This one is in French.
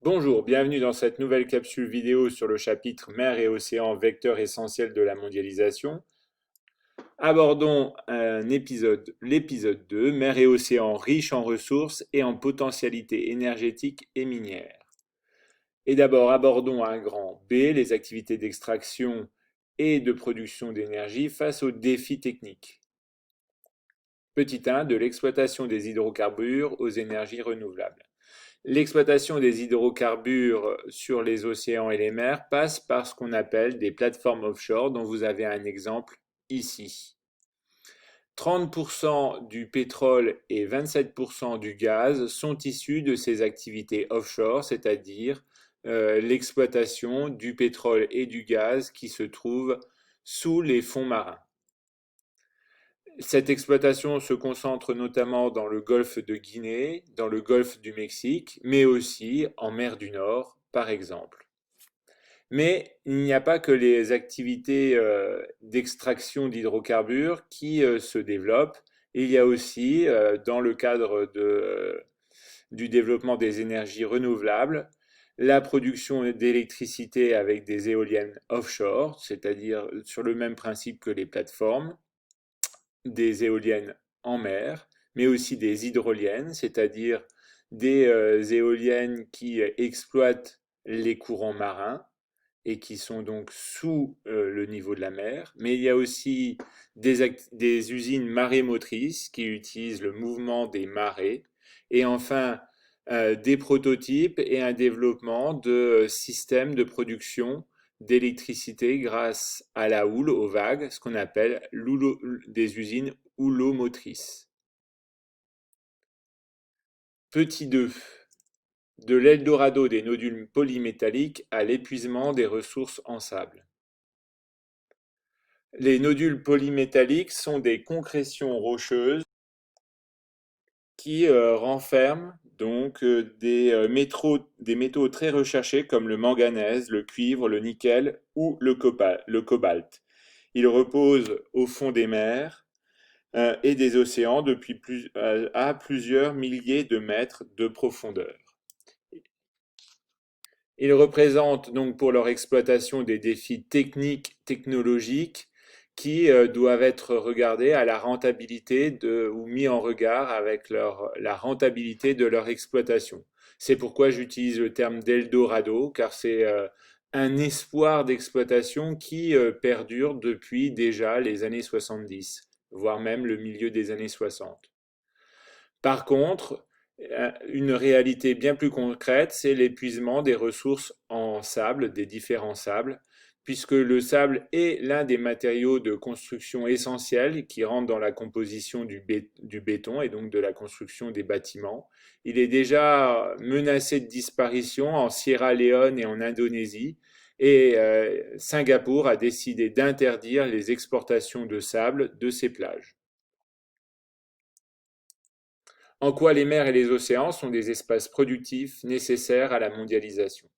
Bonjour, bienvenue dans cette nouvelle capsule vidéo sur le chapitre Mer et océans, vecteurs essentiels de la mondialisation. Abordons l'épisode 2, Mer et océans riches en ressources et en potentialités énergétiques et minières. Et d'abord, abordons un grand B, les activités d'extraction et de production d'énergie face aux défis techniques. Petit 1, de l'exploitation des hydrocarbures aux énergies renouvelables. L'exploitation des hydrocarbures sur les océans et les mers passe par ce qu'on appelle des plateformes offshore, dont vous avez un exemple ici. 30% du pétrole et 27% du gaz sont issus de ces activités offshore, c'est-à-dire l'exploitation du pétrole et du gaz qui se trouvent sous les fonds marins. Cette exploitation se concentre notamment dans le golfe de Guinée, dans le golfe du Mexique, mais aussi en mer du Nord, par exemple. Mais il n'y a pas que les activités d'extraction d'hydrocarbures qui se développent. Il y a aussi, dans le cadre du développement des énergies renouvelables, la production d'électricité avec des éoliennes offshore, c'est-à-dire sur le même principe que les plateformes, des éoliennes en mer, mais aussi des hydroliennes, c'est-à-dire des éoliennes qui exploitent les courants marins et qui sont donc sous le niveau de la mer. Mais il y a aussi des usines marémotrices qui utilisent le mouvement des marées. Et enfin, des prototypes et un développement de systèmes de production d'électricité grâce à la houle, aux vagues, ce qu'on appelle des usines houlomotrices. Petit 2. De l'Eldorado des nodules polymétalliques à l'épuisement des ressources en sable. Les nodules polymétalliques sont des concrétions rocheuses qui renferment donc des métaux très recherchés comme le manganèse, le cuivre, le nickel ou le cobalt. Ils reposent au fond des mers et des océans à plusieurs milliers de mètres de profondeur. Ils représentent donc pour leur exploitation des défis techniques, technologiques qui doivent être regardés à la rentabilité ou mis en regard avec la rentabilité de leur exploitation. C'est pourquoi j'utilise le terme d'Eldorado, car c'est un espoir d'exploitation qui perdure depuis déjà les années 70, voire même le milieu des années 60. Par contre, une réalité bien plus concrète, c'est l'épuisement des ressources en sable, des différents sables, puisque le sable est l'un des matériaux de construction essentiels qui rentrent dans la composition du béton et donc de la construction des bâtiments. Il est déjà menacé de disparition en Sierra Leone et en Indonésie, et Singapour a décidé d'interdire les exportations de sable de ces plages. En quoi les mers et les océans sont des espaces productifs nécessaires à la mondialisation.